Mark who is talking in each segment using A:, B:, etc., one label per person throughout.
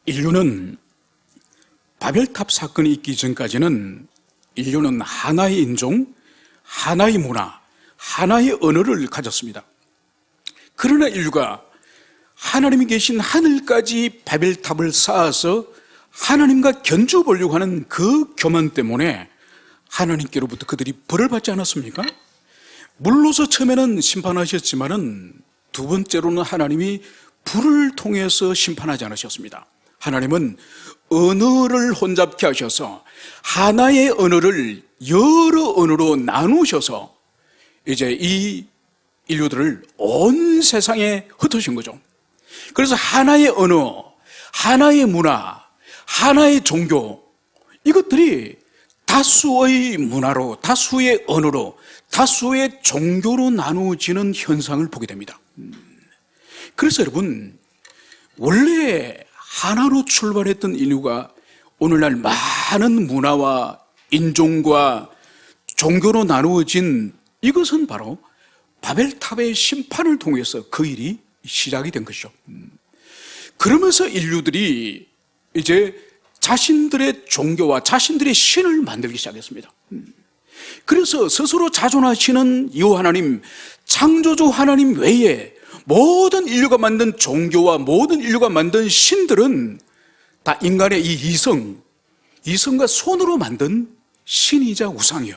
A: 인류는 바벨탑 사건이 있기 전까지는 인류는 하나의 인종, 하나의 문화, 하나의 언어를 가졌습니다. 그러나 인류가 하나님이 계신 하늘까지 바벨탑을 쌓아서 하나님과 견주어 보려고 하는 그 교만 때문에 하나님께로부터 그들이 벌을 받지 않았습니까? 물로서 처음에는 심판하셨지만은 두 번째로는 하나님이 불을 통해서 심판하지 않으셨습니다. 하나님은 언어를 혼잡케 하셔서 하나의 언어를 여러 언어로 나누셔서 이제 이 인류들을 온 세상에 흩으신 거죠. 그래서 하나의 언어, 하나의 문화, 하나의 종교, 이것들이 다수의 문화로, 다수의 언어로, 다수의 종교로 나누어지는 현상을 보게 됩니다. 그래서 여러분, 원래 하나로 출발했던 인류가 오늘날 많은 문화와 인종과 종교로 나누어진 이것은 바로 바벨탑의 심판을 통해서 그 일이 시작이 된 것이죠. 그러면서 인류들이 이제 자신들의 종교와 자신들의 신을 만들기 시작했습니다. 그래서 스스로 자존하시는 여호와 하나님, 창조주 하나님 외에 모든 인류가 만든 종교와 모든 인류가 만든 신들은 다 인간의 이 이성과 손으로 만든 신이자 우상이에요.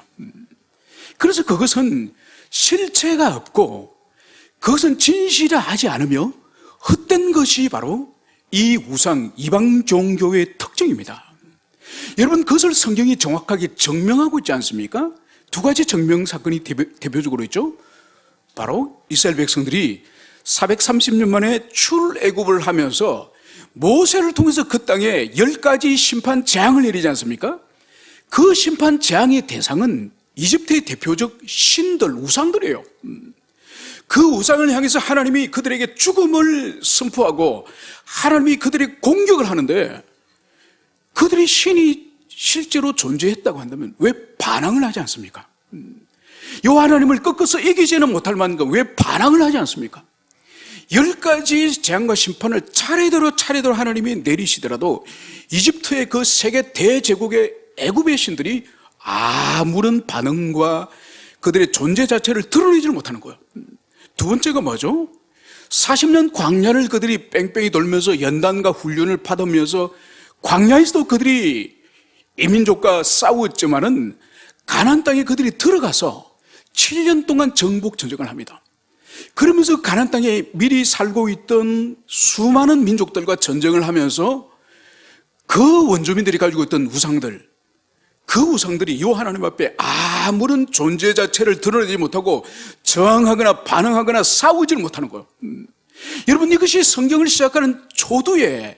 A: 그래서 그것은 실체가 없고 그것은 진실하지 않으며 헛된 것이 바로 이 우상, 이방 종교의 특징입니다. 여러분, 그것을 성경이 정확하게 증명하고 있지 않습니까? 두 가지 증명 사건이 대표적으로 있죠. 바로 이스라엘 백성들이 430년 만에 출애굽을 하면서 모세를 통해서 그 땅에 10가지 심판 재앙을 내리지 않습니까? 그 심판 재앙의 대상은 이집트의 대표적 신들, 우상들이에요. 그 우상을 향해서 하나님이 그들에게 죽음을 선포하고 하나님이 그들의 공격을 하는데 그들의 신이 실제로 존재했다고 한다면 왜 반항을 하지 않습니까? 여호와 하나님을 꺾어서 이기지는 못할 만큼 왜 반항을 하지 않습니까? 10가지 재앙과 심판을 차례대로 하나님이 내리시더라도 이집트의 그 세계 대제국의 애굽의 신들이 아무런 반응과 그들의 존재 자체를 드러내지 못하는 거예요. 두 번째가 뭐죠? 40년 광야를 그들이 뺑뺑이 돌면서 연단과 훈련을 받으면서 광야에서도 그들이 이민족과 싸웠지만은 가나안 땅에 그들이 들어가서 7년 동안 정복 전쟁을 합니다. 그러면서 가나안 땅에 미리 살고 있던 수많은 민족들과 전쟁을 하면서 그 원주민들이 가지고 있던 우상들, 그 우상들이 여호와 하나님 앞에 아무런 존재 자체를 드러내지 못하고 저항하거나 반응하거나 싸우지를 못하는 거예요. 여러분, 이것이 성경을 시작하는 초두에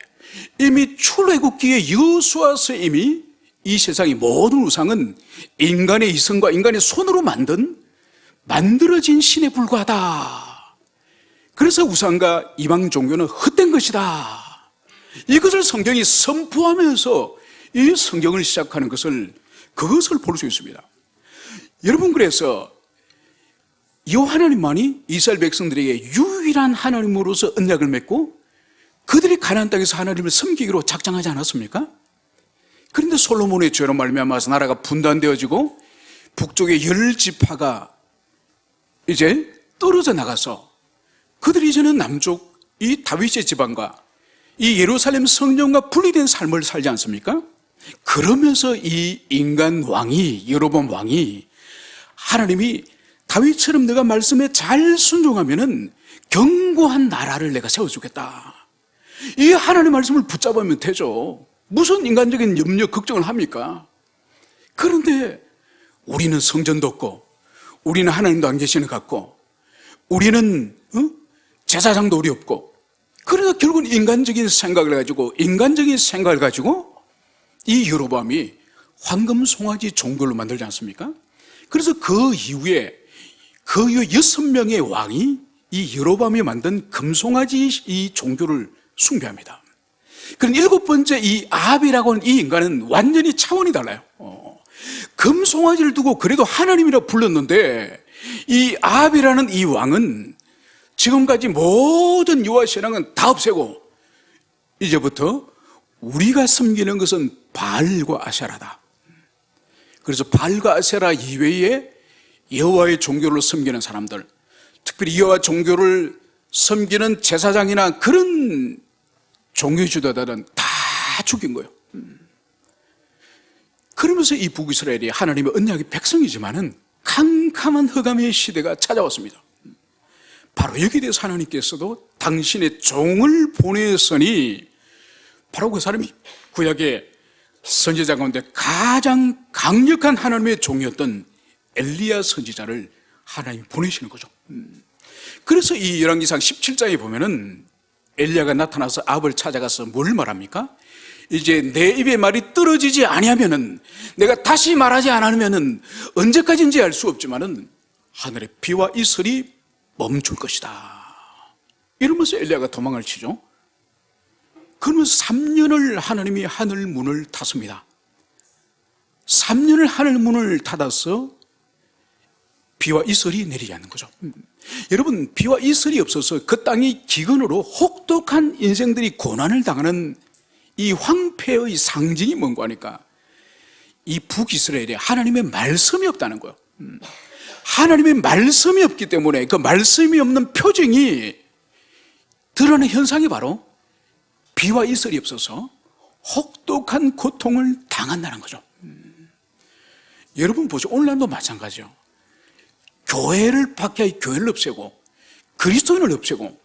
A: 이미 출애굽기의 여호수아서 이미 이 세상의 모든 우상은 인간의 이성과 인간의 손으로 만들어진 신에 불과하다. 그래서 우상과 이방 종교는 헛된 것이다. 이것을 성경이 선포하면서 이 성경을 시작하는 그것을 볼 수 있습니다. 여러분, 그래서 여호와 하나님만이 이스라엘 백성들에게 유일한 하나님으로서 언약을 맺고 그들이 가나안 땅에서 하나님을 섬기기로 작정하지 않았습니까? 그런데 솔로몬의 죄로 말미암아서 나라가 분단되어지고 북쪽의 10지파가 이제 떨어져 나가서 그들이 이제는 남쪽 이 다윗의 지방과 이 예루살렘 성전과 분리된 삶을 살지 않습니까? 그러면서 이 인간 왕이, 여로보암 왕이 하나님이 다윗처럼 내가 말씀에 잘 순종하면은 견고한 나라를 내가 세워주겠다. 이 하나님의 말씀을 붙잡으면 되죠. 무슨 인간적인 염려, 걱정을 합니까? 그런데 우리는 성전도 없고 우리는 하나님도 안 계시는 것 같고 우리는 제사장도 우리 없고 그러나 결국은 인간적인 생각을 가지고 이 여로보암이 황금 송아지 종교를 만들지 않습니까? 그래서 그 이후에 6명의 왕이 이 여로보암이 만든 금송아지 이 종교를 숭배합니다. 그런 7번째 이 아합이라고 하는 이 인간은 완전히 차원이 달라요. 금송아지를 두고 그래도 하나님이라 불렀는데 이 아합이라는 이 왕은 지금까지 모든 여호와 신앙은 다 없애고 이제부터 우리가 섬기는 것은 바알과 아세라다. 그래서 바알과 아세라 이외에 여호와의 종교를 섬기는 사람들, 특별히 여호와 종교를 섬기는 제사장이나 그런 종교 지도자들은 다 죽인 거예요. 그러면서 이 북이스라엘이 하나님의 언약의 백성이지만은 캄캄한 흑암의 시대가 찾아왔습니다. 바로 여기에 대해서 하나님께서도 당신의 종을 보내서니, 바로 그 사람이 구약의 선지자 가운데 가장 강력한 하나님의 종이었던 엘리야 선지자를 하나님이 보내시는 거죠. 그래서 이 열왕기상 17장에 보면은 엘리야가 나타나서 아합을 찾아가서 뭘 말합니까? 이제 내 입의 말이 떨어지지 아니하면은, 내가 다시 말하지 않으면은 언제까지인지 알 수 없지만은 하늘의 비와 이슬이 멈출 것이다. 이러면서 엘리야가 도망을 치죠. 그러면서 3년을 하나님이 하늘 문을 닫습니다. 3년을 하늘 문을 닫아서 비와 이슬이 내리지 않는 거죠. 여러분, 비와 이슬이 없어서 그 땅이 기근으로 혹독한 인생들이 고난을 당하는 이 황폐의 상징이 뭔가 하니까, 이 북이스라엘에 하나님의 말씀이 없다는 거예요. 하나님의 말씀이 없기 때문에 그 말씀이 없는 표징이 드러나는 현상이 바로 비와 이슬이 없어서 혹독한 고통을 당한다는 거죠. 여러분 보세요. 오늘날도 마찬가지죠. 교회를 박해하여 교회를 없애고 그리스도인을 없애고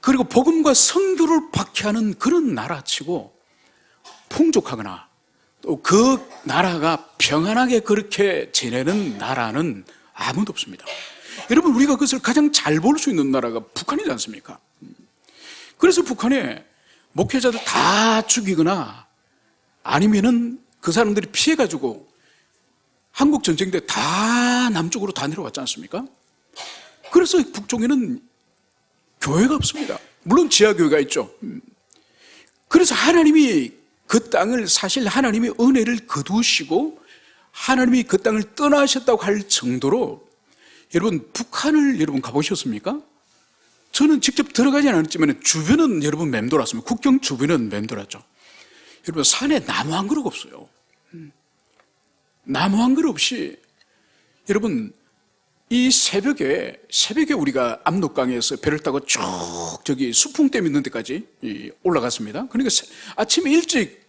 A: 그리고 복음과 성교를 박해하는 그런 나라치고 풍족하거나 또 그 나라가 평안하게 그렇게 지내는 나라는 아무도 없습니다. 여러분, 우리가 그것을 가장 잘 볼 수 있는 나라가 북한이지 않습니까? 그래서 북한에 목회자들 다 죽이거나 아니면은 그 사람들이 피해가지고 한국 전쟁 때 다 남쪽으로 다 내려왔지 않습니까? 그래서 북쪽에는 교회가 없습니다. 물론 지하교회가 있죠. 그래서 하나님이 그 땅을, 사실 하나님이 은혜를 거두시고 하나님이 그 땅을 떠나셨다고 할 정도로, 여러분 북한을 여러분 가보셨습니까? 저는 직접 들어가지 않았지만 주변은 여러분 맴돌았습니다. 국경 주변은 맴돌았죠. 여러분 산에 나무 한 그루 없어요. 나무 한 그루 없이, 여러분 이 새벽에 우리가 압록강에서 배를 타고 쭉 저기 수풍댐 있는 데까지 올라갔습니다. 그러니까 아침에 일찍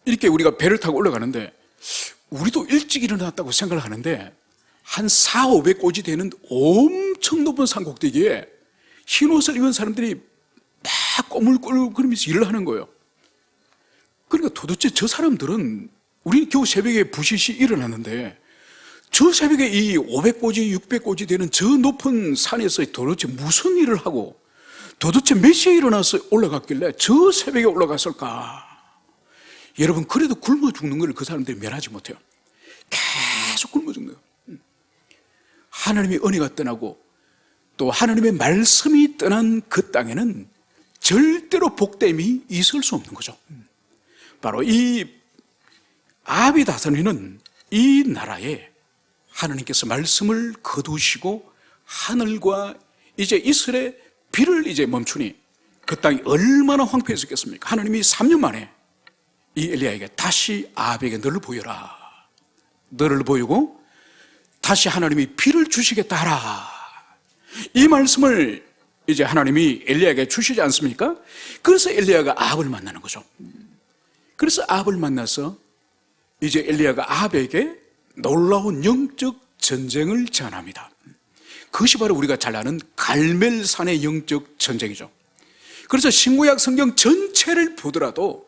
A: 이렇게 우리가 배를 타고 올라가는데, 우리도 일찍 일어났다고 생각을 하는데 한 400~500 되는 엄청 높은 산 꼭대기에 흰 옷을 입은 사람들이 막 꼬물꼬물거리면서 일을 하는 거예요. 그러니까 도대체 저 사람들은, 우리는 겨우 새벽에 부시시 일어났는데 저 새벽에 이 500고지, 600고지 되는 저 높은 산에서 도대체 무슨 일을 하고 도대체 몇 시에 일어나서 올라갔길래 저 새벽에 올라갔을까? 여러분, 그래도 굶어 죽는 걸 그 사람들이 면하지 못해요. 계속 굶어 죽는 거예요. 하나님의 은혜가 떠나고 또 하나님의 말씀이 떠난 그 땅에는 절대로 복됨이 있을 수 없는 거죠. 바로 이 아합이 다스리는 이 나라에 하나님께서 말씀을 거두시고 하늘과 이제 이슬의 비를 이제 멈추니 그 땅이 얼마나 황폐했었겠습니까? 하나님이 3년 만에 이 엘리야에게 다시 아합에게 너를 보여라, 너를 보이고 다시 하나님이 비를 주시겠다 하라, 이 말씀을 이제 하나님이 엘리야에게 주시지 않습니까? 그래서 엘리야가 아합을 만나는 거죠. 그래서 아합을 만나서 이제 엘리야가 아합에게 놀라운 영적 전쟁을 제안합니다. 그것이 바로 우리가 잘 아는 갈멜산의 영적 전쟁이죠. 그래서 신구약 성경 전체를 보더라도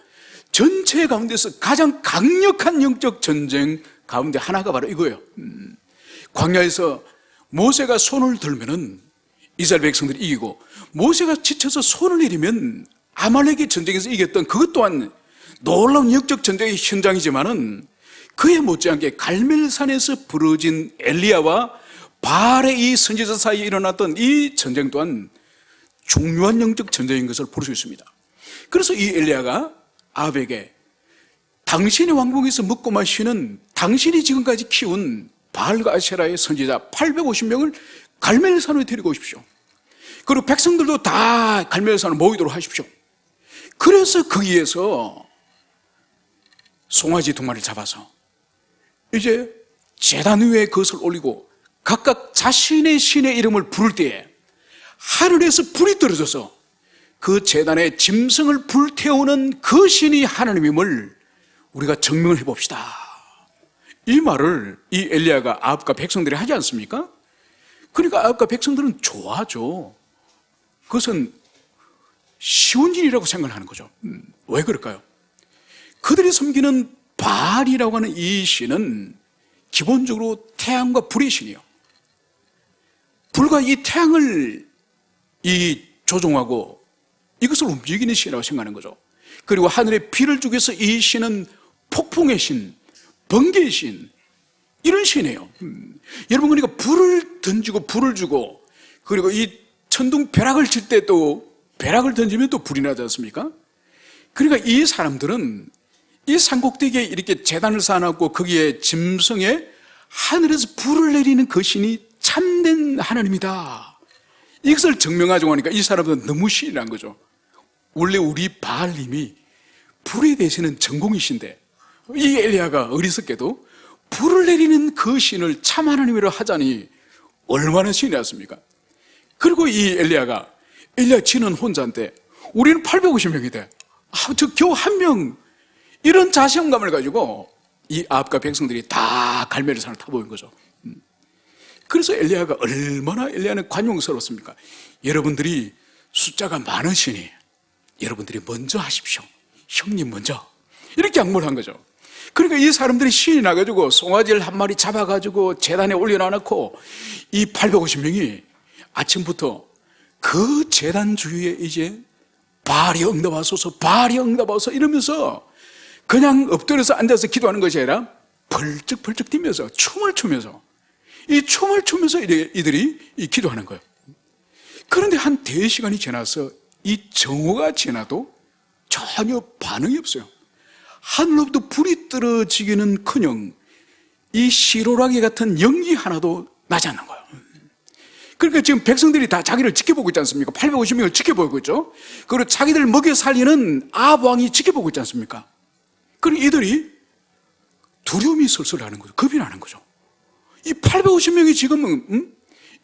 A: 전체 가운데서 가장 강력한 영적 전쟁 가운데 하나가 바로 이거예요. 광야에서 모세가 손을 들면은 이스라엘 백성들이 이기고, 모세가 지쳐서 손을 내리면 아말렉의 전쟁에서 이겼던 그것 또한 놀라운 영적 전쟁의 현장이지만은, 그에 못지않게 갈멜산에서 벌어진 엘리야와 바알의 이 선지자 사이에 일어났던 이 전쟁 또한 중요한 영적 전쟁인 것을 볼 수 있습니다. 그래서 이 엘리야가 아합에게 당신의 왕궁에서 먹고 마시는, 당신이 지금까지 키운 바알과 아세라의 선지자 850명을 갈멜산으로 데리고 오십시오. 그리고 백성들도 다 갈멜산으로 모이도록 하십시오. 그래서 거기에서 송아지 두 마리를 잡아서 이제 제단 위에 그것을 올리고 각각 자신의 신의 이름을 부를 때에 하늘에서 불이 떨어져서 그 제단의 짐승을 불태우는 그 신이 하나님임을 우리가 증명을 해봅시다. 이 말을 이 엘리야가 아합과 백성들이 하지 않습니까? 그러니까 아합과 백성들은 좋아하죠. 그것은 쉬운 일이라고 생각하는 거죠. 왜 그럴까요? 그들이 섬기는 바알이라고 하는 이 신은 기본적으로 태양과 불의 신이에요. 불과 이 태양을 조종하고 이것을 움직이는 신이라고 생각하는 거죠. 그리고 하늘에 비를 주기 위해서 이 신은 폭풍의 신, 번개의 신, 이런 신이에요. 여러분, 그러니까 불을 던지고 불을 주고, 그리고 이 천둥 벼락을 칠 때 또 벼락을 던지면 또 불이 나지 않습니까? 그러니까 이 사람들은 이 산꼭대기에 이렇게 제단을 쌓아놨고 거기에 짐승에 하늘에서 불을 내리는 그 신이 참된 하나님이다, 이것을 증명하자고 하니까 이 사람들은 너무 신이 난 거죠. 원래 우리 바알님이 불에 대해서는 전공이신데 이 엘리야가 어리석게도 불을 내리는 그 신을 참 하나님이라 하자니 얼마나 신이 났습니까? 그리고 이 엘리야 지는 혼자인데 우리는 850명이 저 겨우 한 명, 이런 자신감을 가지고 이 아합과 백성들이 다 갈멜산을 타보인 거죠. 그래서 엘리야는 관용스러웠습니까? 여러분들이 숫자가 많으시니 여러분들이 먼저 하십시오. 형님 먼저. 이렇게 양보를 한 거죠. 그러니까 이 사람들이 신이 나가지고 송아지를 한 마리 잡아가지고 제단에 올려놔놓고 이 850명이 아침부터 그 제단 주위에 이제 바알이 응답하소서, 바알이 응답하소서 이러면서 그냥 엎드려서 앉아서 기도하는 것이 아니라 벌쩍벌쩍 뛰면서 춤을 추면서 이들이 기도하는 거예요. 그런데 한 대시간이 지나서 이 정오가 지나도 전혀 반응이 없어요. 하늘로부터 불이 떨어지기는커녕 이 시로라기 같은 연기 하나도 나지 않는 거예요. 그러니까 지금 백성들이 다 자기를 지켜보고 있지 않습니까? 850명을 지켜보고 있죠. 그리고 자기들 먹여 살리는 아합 왕이 지켜보고 있지 않습니까? 그리고 이들이 두려움이 설설하는 거죠. 겁이 나는 거죠. 이 850명이 지금은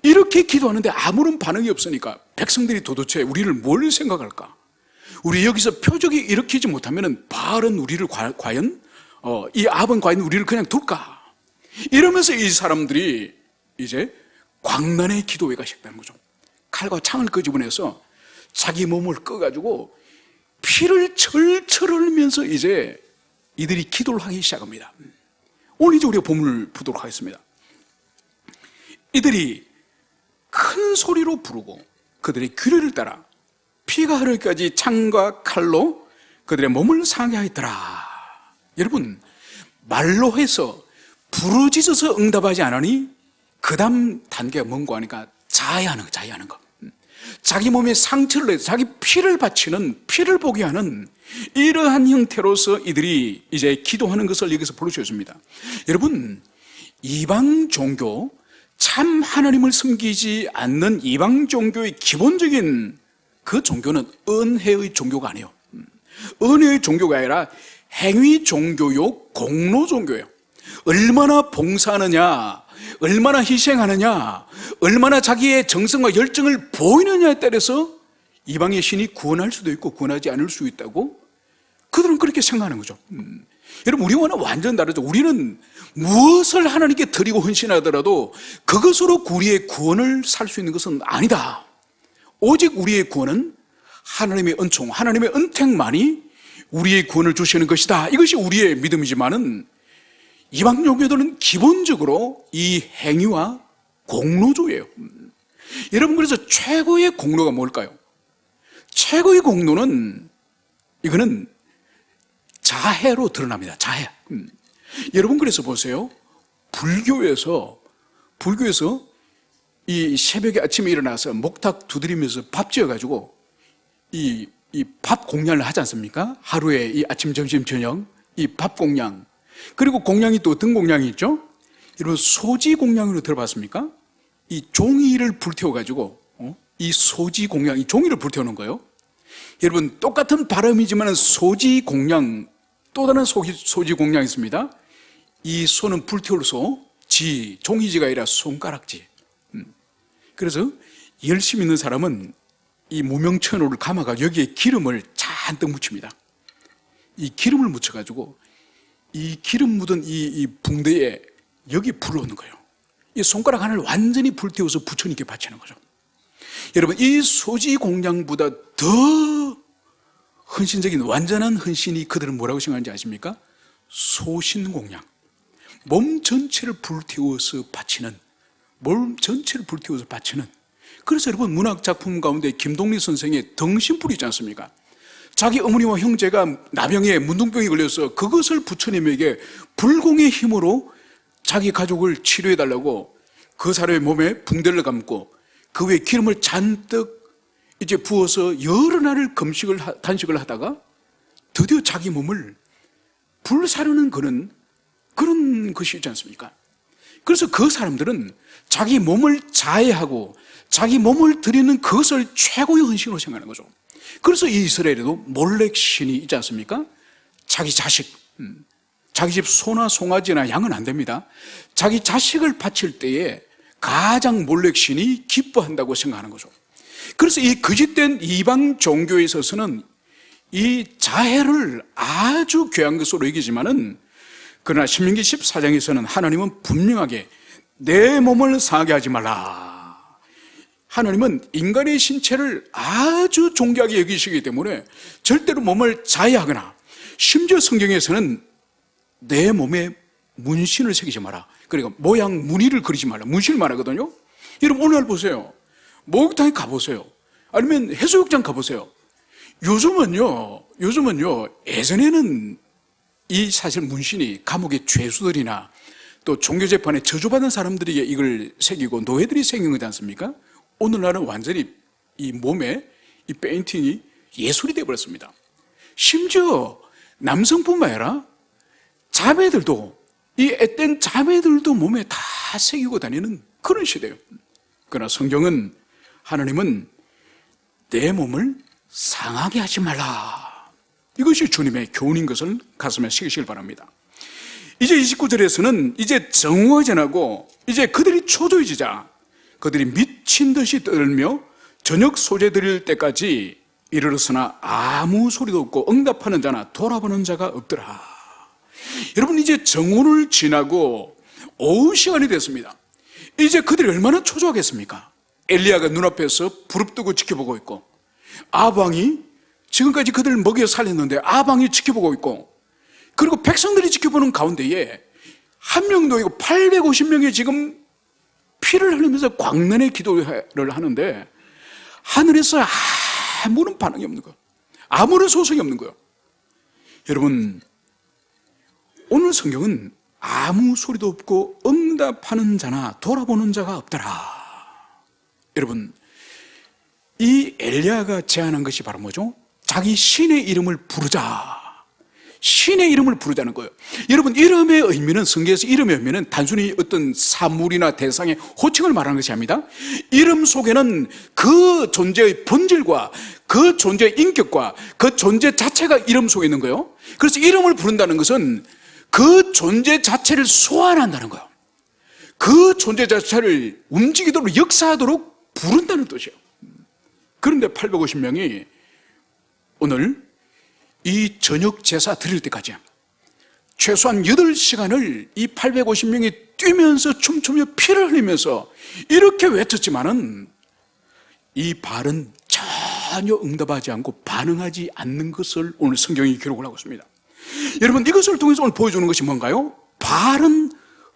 A: 이렇게 기도하는데 아무런 반응이 없으니까 백성들이 도대체 우리를 뭘 생각할까? 우리 여기서 표적이 일으키지 못하면 바알은 우리를 과연 이 아합은 과연 우리를 그냥 둘까? 이러면서 이 사람들이 이제 광란의 기도회가 시작되는 거죠. 칼과 창을 끄집어내서 자기 몸을 꺼가지고 피를 철철 흘리면서 이제 이들이 기도를 하기 시작합니다. 오늘 이제 우리가 본문을 보도록 하겠습니다. 이들이 큰 소리로 부르고 그들의 규례를 따라 피가 흐르기까지 창과 칼로 그들의 몸을 상하게 하였더라. 여러분, 말로 해서 부르짖어서 응답하지 않으니 그 다음 단계가 뭔가 하니까 자해하는 거. 자기 몸에 상처를 내서 자기 피를 바치는, 피를 보게 하는 이러한 형태로서 이들이 이제 기도하는 것을 여기서 볼 수 있습니다. 여러분, 이방 종교, 참 하나님을 섬기지 않는 이방 종교의 기본적인 그 종교는 은혜의 종교가 아니에요. 은혜의 종교가 아니라 행위 종교요, 공로 종교예요. 얼마나 봉사하느냐, 얼마나 희생하느냐, 얼마나 자기의 정성과 열정을 보이느냐에 따라서 이방의 신이 구원할 수도 있고 구원하지 않을 수 있다고 그들은 그렇게 생각하는 거죠. 여러분, 우리와는 완전 다르죠. 우리는 무엇을 하나님께 드리고 헌신하더라도 그것으로 우리의 구원을 살 수 있는 것은 아니다. 오직 우리의 구원은 하나님의 은총, 하나님의 은택만이 우리의 구원을 주시는 것이다. 이것이 우리의 믿음이지만은 이방 종교들은 기본적으로 이 행위와 공로주의예요. 여러분, 그래서 최고의 공로가 뭘까요? 최고의 공로는 이거는 자해로 드러납니다. 자해. 여러분, 그래서 보세요. 불교에서 이 새벽에 아침에 일어나서 목탁 두드리면서 밥 지어가지고 이 밥 공양을 하지 않습니까? 하루에 이 아침, 점심, 저녁 이 밥 공양, 그리고 공양이 또 어떤 공양이 있죠? 이런 소지 공양으로 들어봤습니까? 이 종이를 불태워가지고 이 소지 공양, 이 종이를 불태우는 거예요. 여러분, 똑같은 발음이지만 소지 공양, 또 다른 소지 공양이 있습니다. 이 소는 불태울소, 지, 종이지가 아니라 손가락지. 그래서 열심히 있는 사람은 이 무명천호를 감아가 여기에 기름을 잔뜩 묻힙니다. 이 기름을 묻혀가지고 이 기름 묻은 이 붕대에 여기 불을 넣는 거예요. 이 손가락 하나를 완전히 불태워서 부처님께 바치는 거죠. 여러분, 이 소지 공양보다 더 헌신적인 완전한 헌신이 그들은 뭐라고 생각하는지 아십니까? 소신 공양. 몸 전체를 불태워서 바치는, 몸 전체를 불태워서 바치는. 그래서 여러분, 문학 작품 가운데 김동리 선생의 덩신불이 있지 않습니까? 자기 어머니와 형제가 나병에 문둥병이 걸려서 그것을 부처님에게 불공의 힘으로 자기 가족을 치료해달라고 그 사람의 몸에 붕대를 감고 그 위에 기름을 잔뜩 이제 부어서 여러 날을 단식을 하다가 드디어 자기 몸을 불사르는 그런 것이 있지 않습니까? 그래서 그 사람들은 자기 몸을 자해하고 자기 몸을 드리는 그것을 최고의 헌신으로 생각하는 거죠. 그래서 이 이스라엘에도 몰렉 신이 있지 않습니까? 자기 자식, 자기 집 소나 송아지나 양은 안 됩니다. 자기 자식을 바칠 때에 가장 몰렉 신이 기뻐한다고 생각하는 거죠. 그래서 이 거짓된 이방 종교에 있어서는 이 자해를 아주 귀한 것으로 여기지만은, 그러나 신명기 14장에서는 하나님은 분명하게 내 몸을 상하게 하지 말라. 하나님은 인간의 신체를 아주 존귀하게 여기시기 때문에 절대로 몸을 자해하거나, 심지어 성경에서는 내 몸에 문신을 새기지 마라. 그러니까 모양 무늬를 그리지 말라. 문신을 말하거든요. 여러분, 오늘 보세요. 목욕탕에 가보세요. 아니면 해수욕장 가보세요. 요즘은요, 예전에는 이 사실 문신이 감옥의 죄수들이나 또 종교재판에 저주받은 사람들에게 이걸 새기고 노예들이 새긴 거지 않습니까? 오늘날은 완전히 이 몸에 이 페인팅이 예술이 되어버렸습니다. 심지어 남성뿐만 아니라 자매들도, 이 앳된 자매들도 몸에 다 새기고 다니는 그런 시대예요. 그러나 성경은, 하나님은 내 몸을 상하게 하지 말라. 이것이 주님의 교훈인 것을 가슴에 새기시길 바랍니다. 이제 29절에서는 이제 정오가 지나고 이제 그들이 초조해지자 그들이 미친 듯이 떨며 저녁 소재 드릴 때까지 이르렀으나 아무 소리도 없고 응답하는 자나 돌아보는 자가 없더라. 여러분, 이제 정오를 지나고 오후 시간이 됐습니다. 이제 그들이 얼마나 초조하겠습니까? 엘리야가 눈앞에서 부릅뜨고 지켜보고 있고, 아방이 지금까지 그들을 먹여 살렸는데 아방이 지켜보고 있고, 그리고 백성들이 지켜보는 가운데에 한 명도 아니고 850명이 지금 피를 흘리면서 광란의 기도를 하는데 하늘에서 아무런 반응이 없는 거예요. 아무런 소식이 없는 거예요. 여러분, 오늘 성경은 아무 소리도 없고 응답하는 자나 돌아보는 자가 없더라. 여러분, 이 엘리야가 제안한 것이 바로 뭐죠? 자기 신의 이름을 부르자. 신의 이름을 부르자는 거예요. 여러분, 이름의 의미는, 성경에서 이름의 의미는 단순히 어떤 사물이나 대상의 호칭을 말하는 것이 아닙니다. 이름 속에는 그 존재의 본질과 그 존재의 인격과 그 존재 자체가 이름 속에 있는 거예요. 그래서 이름을 부른다는 것은 그 존재 자체를 소환한다는 거예요. 그 존재 자체를 움직이도록, 역사하도록 부른다는 뜻이에요. 그런데 850명이 오늘 이 저녁 제사 드릴 때까지 최소한 8시간을 이 850명이 뛰면서 춤추며 피를 흘리면서 이렇게 외쳤지만은 이 발은 전혀 응답하지 않고 반응하지 않는 것을 오늘 성경이 기록을 하고 있습니다. 여러분, 이것을 통해서 오늘 보여주는 것이 뭔가요? 발은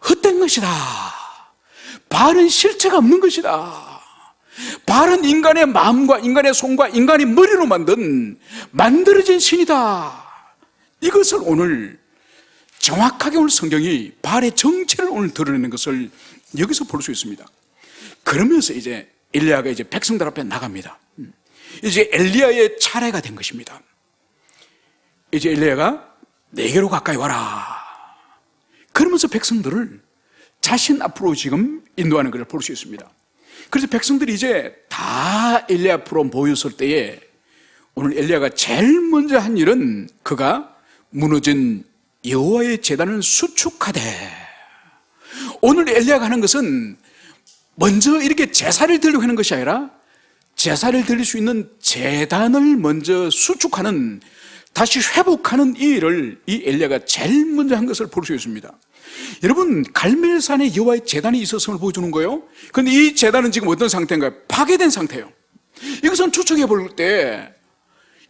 A: 헛된 것이다. 발은 실체가 없는 것이다. 발은 인간의 마음과 인간의 손과 인간의 머리로 만들어진 신이다. 이것을 오늘 정확하게 오늘 성경이 발의 정체를 오늘 드러내는 것을 여기서 볼 수 있습니다. 그러면서 이제 엘리야가 이제 백성들 앞에 나갑니다. 이제 엘리야의 차례가 된 것입니다. 이제 엘리야가 내게로 가까이 와라. 그러면서 백성들을 자신 앞으로 지금 인도하는 것을 볼 수 있습니다. 그래서 백성들이 이제 다 엘리야 앞으로 모였을 때에 오늘 엘리야가 제일 먼저 한 일은 그가 무너진 여호와의 제단을 수축하되, 오늘 엘리야가 하는 것은 먼저 이렇게 제사를 드리려고 하는 것이 아니라 제사를 드릴 수 있는 제단을 먼저 수축하는, 다시 회복하는 이 일을 이 엘리야가 제일 먼저 한 것을 볼 수 있습니다. 여러분, 갈멜산에 여호와의 제단이 있었음을 보여주는 거예요. 그런데 이 제단은 지금 어떤 상태인가요? 파괴된 상태예요. 이것은 추측해 볼 때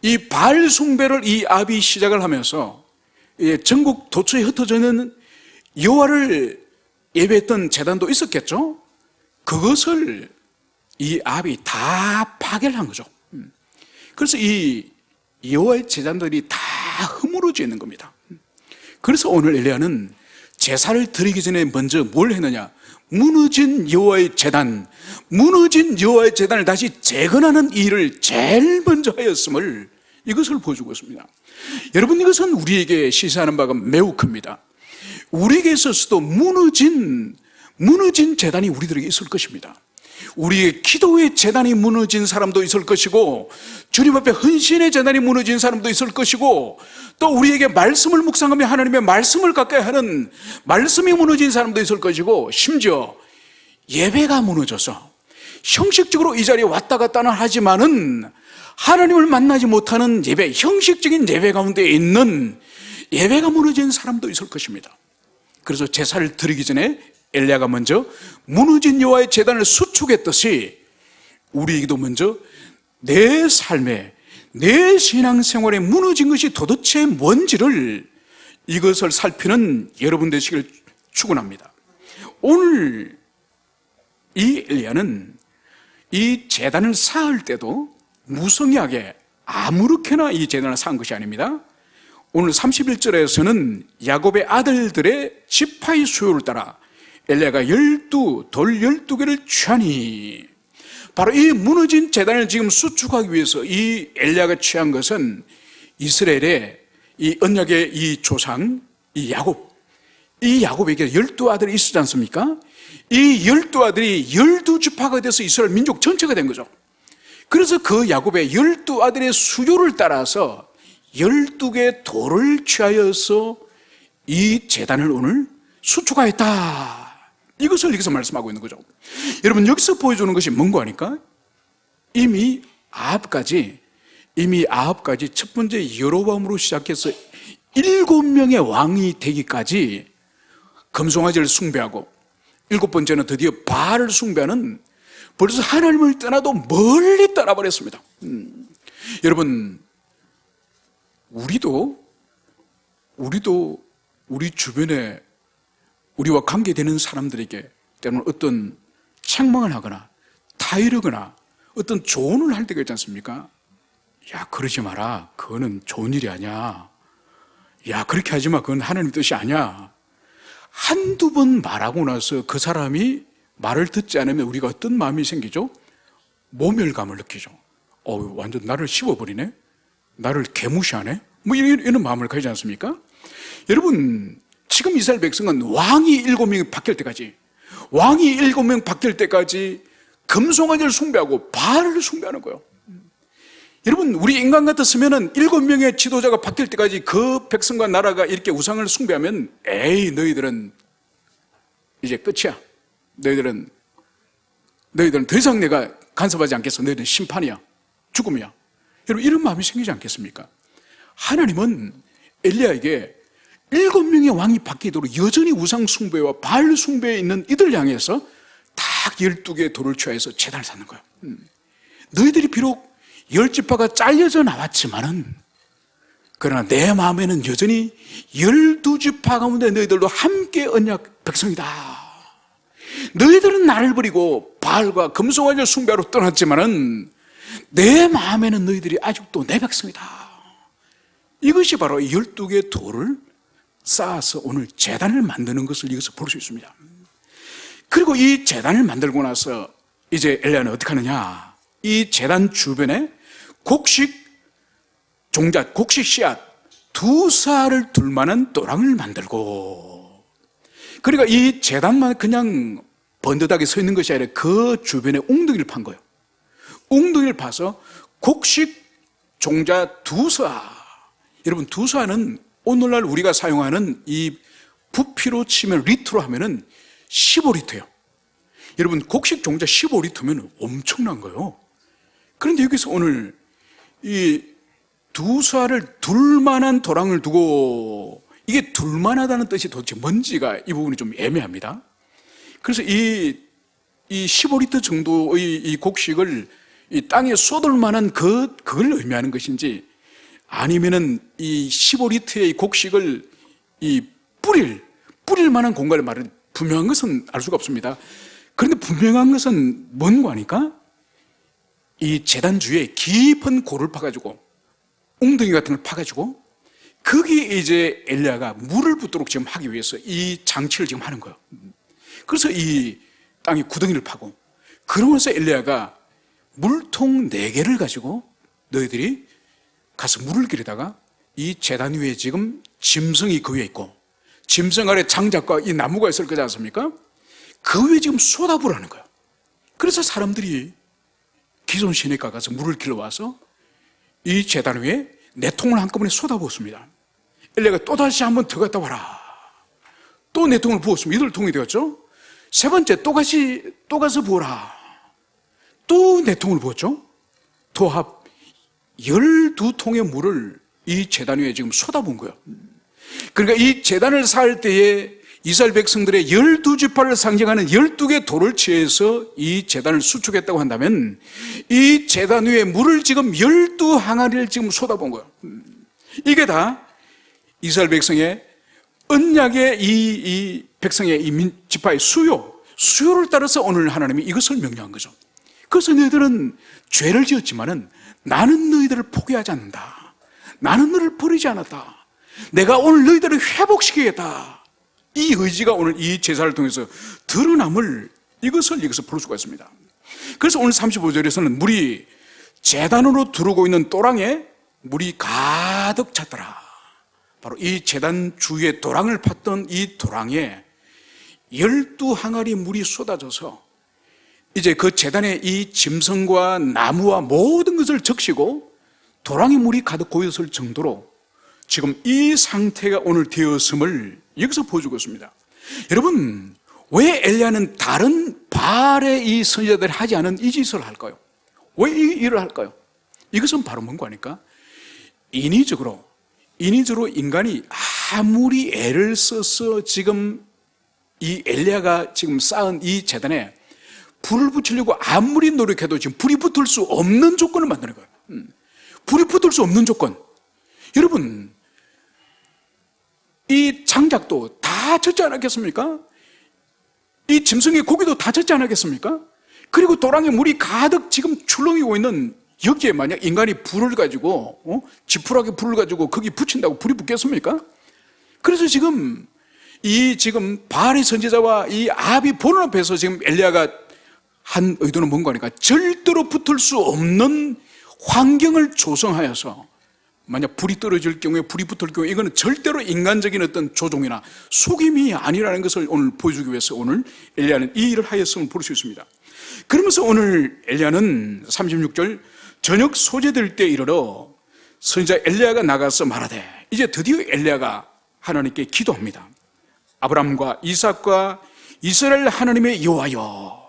A: 이 바알 숭배를 이 아합이 시작을 하면서 전국 도처에 흩어져 있는 여호와를 예배했던 제단도 있었겠죠. 그것을 이 아합이 다 파괴를 한 거죠. 그래서 이 여호와의 제단들이 다 허물어져 있는 겁니다. 그래서 오늘 엘리야는 제사를 드리기 전에 먼저 뭘 했느냐? 무너진 여호와의 제단, 무너진 여호와의 제단을 다시 재건하는 일을 제일 먼저 하였음을, 이것을 보여주고 있습니다. 여러분, 이것은 우리에게 시사하는 바가 매우 큽니다. 우리에게 있어서도 무너진 제단이 우리들에게 있을 것입니다. 우리의 기도의 제단이 무너진 사람도 있을 것이고, 주님 앞에 헌신의 제단이 무너진 사람도 있을 것이고, 또 우리에게 말씀을 묵상하며 하나님의 말씀을 가까이 하는 말씀이 무너진 사람도 있을 것이고, 심지어 예배가 무너져서 형식적으로 이 자리에 왔다 갔다는 하지만은 하나님을 만나지 못하는 예배, 형식적인 예배 가운데 있는 예배가 무너진 사람도 있을 것입니다. 그래서 제사를 드리기 전에 엘리야가 먼저 무너진 여호와의 제단을 수축했듯이 우리에게도 먼저 내 삶에, 내 신앙생활에 무너진 것이 도대체 뭔지를, 이것을 살피는 여러분 되시길 축원합니다. 오늘 이 엘리야는 이 제단을 쌓을 때도 무성의하게 아무렇게나 이 제단을 쌓은 것이 아닙니다. 오늘 31절에서는 야곱의 아들들의 지파의 수요를 따라 엘리야가 돌 12개를 취하니, 바로 이 무너진 제단을 지금 수축하기 위해서 이 엘리야가 취한 것은 이스라엘의 이 언약의 이 조상, 이 야곱에게 12아들이 있었지 않습니까? 이 12아들이 12지파가 돼서 이스라엘 민족 전체가 된 거죠. 그래서 그 야곱의 12아들의 수요를 따라서 12개의 돌을 취하여서 이 제단을 오늘 수축하였다, 이것을 여기서 말씀하고 있는 거죠. 여러분, 여기서 보여주는 것이 뭔가 하니까 이미 아합까지 첫 번째 여로보암으로 시작해서 7명의 왕이 되기까지 금송아지를 숭배하고, 7번째는 드디어 바알을 숭배하는, 벌써 하나님을 떠나도 멀리 떠나버렸습니다. 여러분, 우리도 우리 주변에 우리와 관계되는 사람들에게 때로는 어떤 책망을 하거나 타이르거나 어떤 조언을 할 때가 있지 않습니까? 야, 그러지 마라, 그거는 좋은 일이 아니야. 야, 그렇게 하지 마, 그건 하나님 뜻이 아니야. 한두 번 말하고 나서 그 사람이 말을 듣지 않으면 우리가 어떤 마음이 생기죠? 모멸감을 느끼죠. 완전 나를 씹어버리네, 나를 개무시하네, 뭐 이런 마음을 가지지 않습니까? 여러분, 지금 이스라엘 백성은 왕이 7명이 바뀔 때까지 금송아지를 숭배하고 바알을 숭배하는 거예요. 여러분, 우리 인간 같았으면 7명의 지도자가 바뀔 때까지 그 백성과 나라가 이렇게 우상을 숭배하면, 에이, 너희들은 이제 끝이야, 너희들은 더 이상 내가 간섭하지 않겠어, 너희들은 심판이야, 죽음이야. 여러분, 이런 마음이 생기지 않겠습니까? 하나님은 엘리야에게 7명의 왕이 바뀌도록 여전히 우상 숭배와 바알 숭배에 있는 이들을 향해서 딱 12개의 돌을 취하여서 제단을 쌓는 거예요. 너희들이 비록 10지파가 잘려져 나왔지만은, 그러나 내 마음에는 여전히 12지파 가운데 너희들도 함께 언약 백성이다. 너희들은 나를 버리고 바알과 금송아지를 숭배하러 떠났지만은 내 마음에는 너희들이 아직도 내 백성이다. 이것이 바로 12개의 돌을 쌓아서 오늘 제단을 만드는 것을 여기서 볼 수 있습니다. 그리고 이 제단을 만들고 나서 이제 엘리야는 어떻게 하느냐, 이 제단 주변에 곡식 씨앗 2쌀을 둘 만한 또랑을 만들고, 그러니까 이 제단만 그냥 번듯하게 서 있는 것이 아니라 그 주변에 웅덩이를 판 거예요. 웅덩이를 파서 곡식 종자 두사. 여러분, 두사는 오늘날 우리가 사용하는 이 부피로 치면 리터로 하면은 15리터예요. 여러분, 곡식 종자 15리터면 엄청난 거예요. 그런데 여기서 오늘 이 두사를 둘만한 도랑을 두고, 이게 둘만하다는 뜻이 도대체 뭔지가 이 부분이 좀 애매합니다. 그래서 이 15리터 정도의 이 곡식을 이 땅에 쏟을 만한 그걸 의미하는 것인지, 아니면은 이 15리터의 곡식을 이 뿌릴 만한 공간을 말하는, 분명한 것은 알 수가 없습니다. 그런데 분명한 것은 뭔가 하니까 이 제단 주위에 깊은 골을 파가지고, 웅덩이 같은 걸 파가지고, 거기에 이제 엘리야가 물을 붓도록 지금 하기 위해서 이 장치를 지금 하는 거예요. 그래서 이 땅에 구덩이를 파고, 그러면서 엘리야가 물통 4개를 가지고 너희들이 가서 물을 기르다가 이 제단 위에 지금 짐승이 그 위에 있고, 짐승 아래 장작과 이 나무가 있을 거지 않습니까? 그 위에 지금 쏟아부으라는 거예요. 그래서 사람들이 기존 시내가 가서 물을 길러와서 이 제단 위에 4통을 한꺼번에 쏟아부었습니다. 엘리야가 또다시 한번 더 갔다 와라. 또 4통을 부었습니다. 8통이 되었죠. 세 번째 또 가서 부어라. 또 4통을 부었죠. 도합 12통의 물을 이 제단 위에 지금 쏟아부은 거예요. 그러니까 이 제단을 쌓을 때에 이스라엘 백성들의 12지파를 상징하는 12개 돌을 취해서 이 제단을 수축했다고 한다면, 이 제단 위에 물을 지금 12항아리를 지금 쏟아본 거예요. 이게 다 이스라엘 백성의 언약의 이 백성의 이 지파의 수요를 따라서 오늘 하나님이 이것을 명령한 거죠. 그래서 너희들은 죄를 지었지만은 나는 너희들을 포기하지 않는다. 나는 너를 버리지 않았다. 내가 오늘 너희들을 회복시키겠다. 이 의지가 오늘 이 제사를 통해서 드러남을, 이것을 여기서 볼 수가 있습니다. 그래서 오늘 35절에서는 물이 제단으로 두르고 있는 또랑에 물이 가득 찼더라. 바로 이 제단 주위에 도랑을 팠던 이 도랑에 12항아리 물이 쏟아져서 이제 그 제단에 이 짐승과 나무와 모든 것을 적시고 도랑에 물이 가득 고였을 정도로 지금 이 상태가 오늘 되었음을 여기서 보여주고 있습니다. 여러분, 왜 엘리야는 다른 바알의 이 선지자들이 하지 않은 이 짓을 할까요? 왜 이 일을 할까요? 이것은 바로 뭔가 하니까 인위적으로 인간이 아무리 애를 써서 지금 이 엘리야가 지금 쌓은 이 제단에 불을 붙이려고 아무리 노력해도 지금 불이 붙을 수 없는 조건을 만드는 거예요. 불이 붙을 수 없는 조건. 여러분, 이 장작도 다 젖지 않았겠습니까? 이 짐승의 고기도 다 젖지 않았겠습니까? 그리고 도랑에 물이 가득 지금 출렁이고 있는 여기에 만약 인간이 불을 가지고 지푸라기 불을 가지고 거기 붙인다고 불이 붙겠습니까? 그래서 지금 바알의 선지자와 이 아합이 보는 앞에서 지금 엘리야가 한 의도는 뭔가 하니까 절대로 붙을 수 없는 환경을 조성하여서 만약 불이 떨어질 경우에, 불이 붙을 경우에 이거는 절대로 인간적인 어떤 조종이나 속임이 아니라는 것을 오늘 보여주기 위해서 오늘 엘리야는 이 일을 하였음을 볼 수 있습니다. 그러면서 오늘 엘리야는 36절 저녁 소재될 때 이르러 선지자 엘리야가 나가서 말하되, 이제 드디어 엘리야가 하나님께 기도합니다. 아브라함과 이삭과 이스라엘 하나님의 여호와여,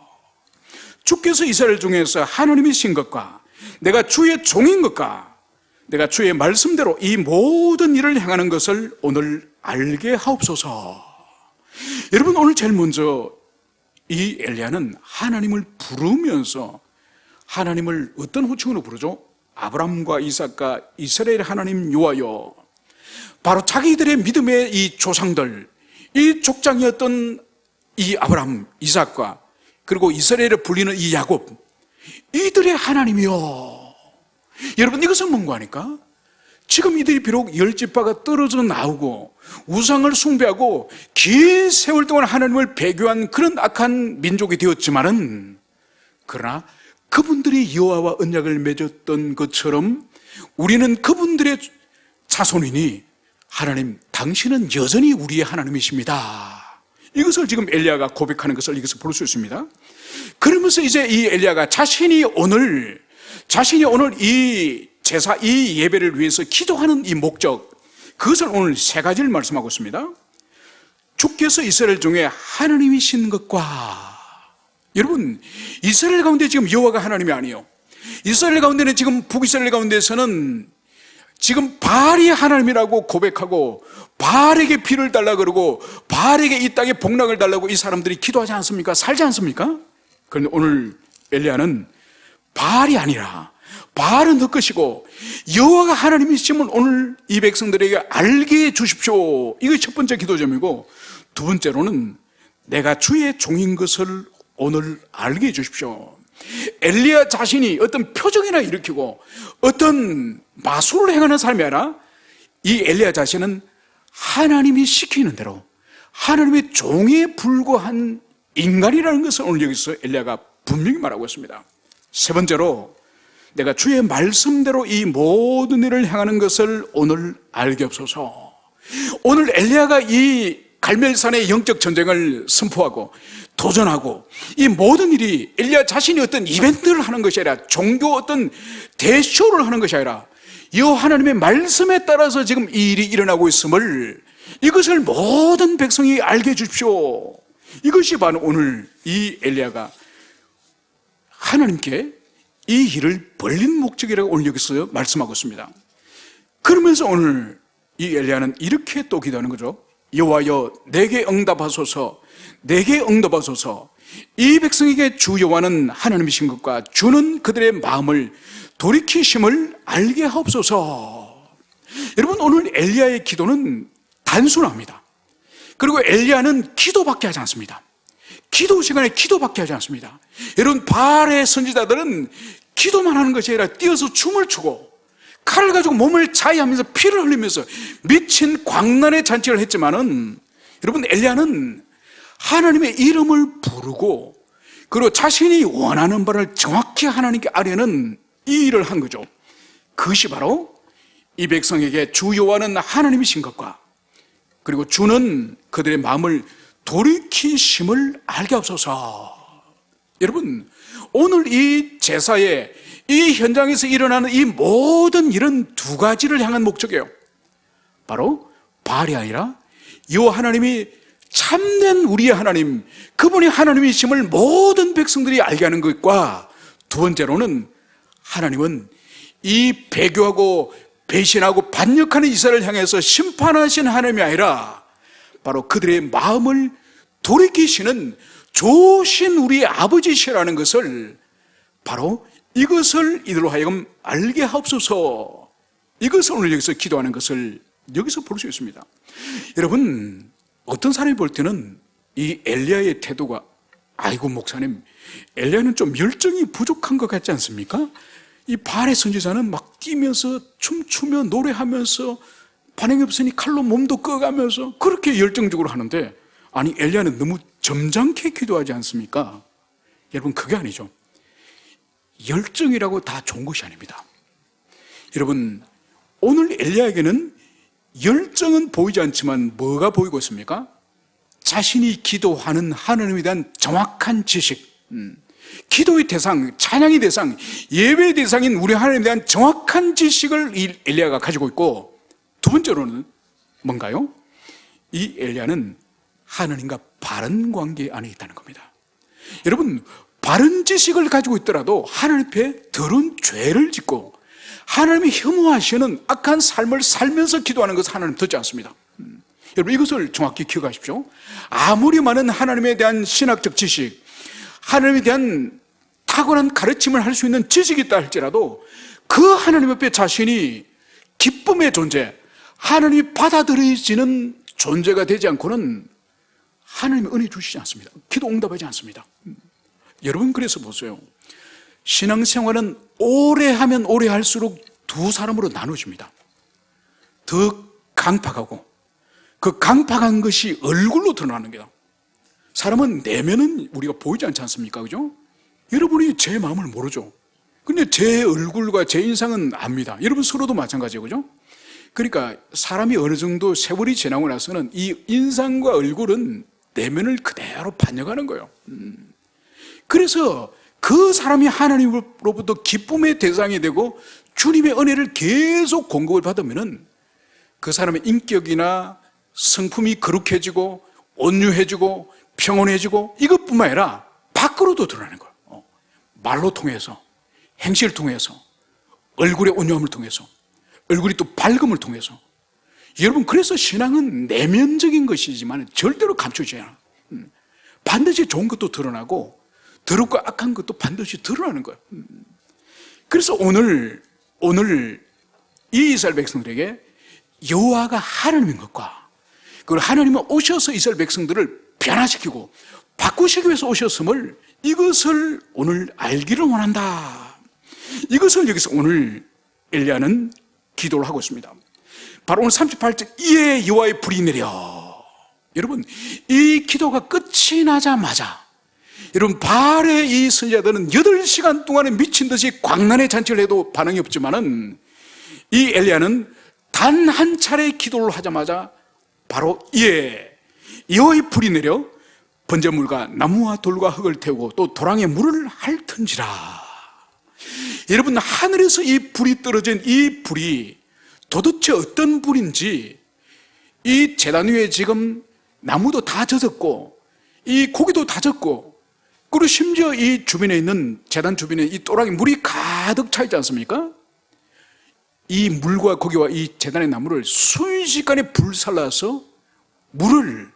A: 주께서 이스라엘 중에서 하나님이신 것과 내가 주의 종인 것과 내가 주의 말씀대로 이 모든 일을 행하는 것을 오늘 알게 하옵소서. 여러분, 오늘 제일 먼저 이 엘리야는 하나님을 부르면서, 하나님을 어떤 호칭으로 부르죠? 아브라함과 이삭과 이스라엘 하나님 여호와여. 바로 자기들의 믿음의 이 조상들, 이 족장이었던 이 아브라함, 이삭과 그리고 이스라엘을 불리는 이 야곱, 이들의 하나님이여. 여러분, 이것은 뭔가 하니까 지금 이들이 비록 10지파가 떨어져 나오고 우상을 숭배하고 긴 세월 동안 하나님을 배교한 그런 악한 민족이 되었지만은, 그러나 그분들이 여호와와 언약을 맺었던 것처럼 우리는 그분들의 자손이니 하나님, 당신은 여전히 우리의 하나님이십니다. 이것을 지금 엘리야가 고백하는 것을 여기서 볼 수 있습니다. 그러면서 이제 이 엘리야가 자신이 오늘 이 제사 이 예배를 위해서 기도하는 이 목적, 그것을 오늘 세 가지를 말씀하고 있습니다. 주께서 이스라엘 중에 하나님이신 것과, 여러분 이스라엘 가운데 지금 여호와가 하나님이 아니에요. 이스라엘 가운데는 지금 북이스라엘 가운데서는 지금 바알이 하나님이라고 고백하고 바알에게 피를 달라 그러고 바알에게 이 땅에 복락을 달라고 이 사람들이 기도하지 않습니까? 살지 않습니까? 그런데 오늘 엘리야는 바알이 아니라 바알은 헛것이고 여호와가 하나님이심을 오늘 이 백성들에게 알게 해 주십시오. 이것이 첫 번째 기도점이고, 두 번째로는 내가 주의 종인 것을 오늘 알게 해 주십시오. 엘리야 자신이 어떤 표정이나 일으키고 어떤 마술을 행하는 사람이 아니라 이 엘리야 자신은 하나님이 시키는 대로 하나님의 종에 불과한 인간이라는 것을 오늘 여기서 엘리야가 분명히 말하고 있습니다. 세 번째로 내가 주의 말씀대로 이 모든 일을 행하는 것을 오늘 알게 없소서. 오늘 엘리야가 이 갈멜산의 영적 전쟁을 선포하고 도전하고 이 모든 일이 엘리야 자신이 어떤 이벤트를 하는 것이 아니라 종교 어떤 대쇼를 하는 것이 아니라 여호와 하나님의 말씀에 따라서 지금 이 일이 일어나고 있음을, 이것을 모든 백성이 알게 해 주십시오. 이것이 바로 오늘 이 엘리야가 하나님께 이 일을 벌린 목적이라고 오늘 여기서 말씀하고 있습니다. 그러면서 오늘 이 엘리야는 이렇게 또 기도하는 거죠. 여호와여 내게 응답하소서, 내게 응답하소서. 이 백성에게 주 여호와는 하나님이신 것과 주는 그들의 마음을 돌이키심을 알게 하옵소서. 여러분 오늘 엘리야의 기도는 단순합니다. 그리고 엘리야는 기도밖에 하지 않습니다. 기도 시간에 기도밖에 하지 않습니다. 여러분 바알의 선지자들은 기도만 하는 것이 아니라 뛰어서 춤을 추고 칼을 가지고 몸을 자위하면서 피를 흘리면서 미친 광란의 잔치를 했지만은, 여러분 엘리야는 하나님의 이름을 부르고 그리고 자신이 원하는 바를 정확히 하나님께 아뢰는 이 일을 한 거죠. 그것이 바로 이 백성에게 주 여호와는 하나님이신 것과 그리고 주는 그들의 마음을 돌이키심을 알게 하옵소서. 여러분 오늘 이 제사에 이 현장에서 일어나는 이 모든 일은 두 가지를 향한 목적이에요. 바로 바알이 아니라 여호와 하나님이 참된 우리의 하나님, 그분이 하나님이심을 모든 백성들이 알게 하는 것과, 두 번째로는 하나님은 이 배교하고 배신하고 반역하는 이스라엘을 향해서 심판하신 하나님이 아니라 바로 그들의 마음을 돌이키시는 좋으신 우리의 아버지시라는 것을, 바로 이것을 이들로 하여금 알게 하옵소서. 이것을 오늘 여기서 기도하는 것을 여기서 볼 수 있습니다. 여러분 어떤 사람이 볼 때는 이 엘리야의 태도가, 아이고 목사님 엘리야는 좀 열정이 부족한 것 같지 않습니까? 이 바알의 선지자는 막 뛰면서 춤추며 노래하면서 반응이 없으니 칼로 몸도 꺼가면서 그렇게 열정적으로 하는데, 아니 엘리야는 너무 점잖게 기도하지 않습니까? 여러분 그게 아니죠. 열정이라고 다 좋은 것이 아닙니다. 여러분 오늘 엘리야에게는 열정은 보이지 않지만 뭐가 보이고 있습니까? 자신이 기도하는 하나님에 대한 정확한 지식, 기도의 대상, 찬양의 대상, 예배의 대상인 우리 하나님에 대한 정확한 지식을 이 엘리야가 가지고 있고, 두 번째로는 뭔가요? 이 엘리야는 하나님과 바른 관계 안에 있다는 겁니다. 여러분 바른 지식을 가지고 있더라도 하나님 앞에 더러운 죄를 짓고 하나님이 혐오하시는 악한 삶을 살면서 기도하는 것은 하나님 듣지 않습니다. 여러분 이것을 정확히 기억하십시오. 아무리 많은 하나님에 대한 신학적 지식, 하나님에 대한 탁월한 가르침을 할 수 있는 지식이 있다 할지라도 그 하나님 앞에 자신이 기쁨의 존재, 하나님이 받아들여지는 존재가 되지 않고는 하나님이 은혜 주시지 않습니다. 기도 응답하지 않습니다. 여러분 그래서 보세요. 신앙생활은 오래 하면 오래 할수록 두 사람으로 나눠집니다. 더 강팍하고 그 강팍한 것이 얼굴로 드러나는 거다. 사람은 내면은 우리가 보이지 않지 않습니까? 그죠? 여러분이 제 마음을 모르죠. 근데 제 얼굴과 제 인상은 압니다. 여러분 서로도 마찬가지예요. 그죠? 그러니까 사람이 어느 정도 세월이 지나고 나서는 이 인상과 얼굴은 내면을 그대로 반영하는 거예요. 그래서 그 사람이 하나님으로부터 기쁨의 대상이 되고 주님의 은혜를 계속 공급을 받으면은 그 사람의 인격이나 성품이 거룩해지고 온유해지고 평온해지고 이것뿐만 아니라 밖으로도 드러나는 거예요. 말로 통해서, 행실을 통해서, 얼굴의 온유함을 통해서, 얼굴이 또 밝음을 통해서. 여러분, 그래서 신앙은 내면적인 것이지만 절대로 감추지 않아요. 반드시 좋은 것도 드러나고 더럽고 악한 것도 반드시 드러나는 거예요. 그래서 오늘 이 이스라엘 백성들에게 여호와가 하나님인 것과, 그리고 하나님은 오셔서 이스라엘 백성들을 변화시키고 바꾸시기 위해서 오셨음을, 이것을 오늘 알기를 원한다. 이것을 여기서 오늘 엘리야는 기도를 하고 있습니다. 바로 오늘 38절, 이에 여호와의 불이 내려. 여러분, 이 기도가 끝이 나자마자, 여러분, 바알의 이 선지자들은 8시간 동안에 미친 듯이 광란의 잔치를 해도 반응이 없지만은 이 엘리야는 단 한 차례 기도를 하자마자 바로 이에 여호와의 불이 내려 번제물과 나무와 돌과 흙을 태우고 또 도랑에 물을 핥은지라. 여러분, 하늘에서 이 불이 떨어진 이 불이 도대체 어떤 불인지, 이 제단 위에 지금 나무도 다 젖었고 이 고기도 다 젖고, 그리고 심지어 이 주변에 있는 제단 주변에 이 또랑에 물이 가득 차 있지 않습니까? 이 물과 고기와 이 제단의 나무를 순식간에 불살라서 물을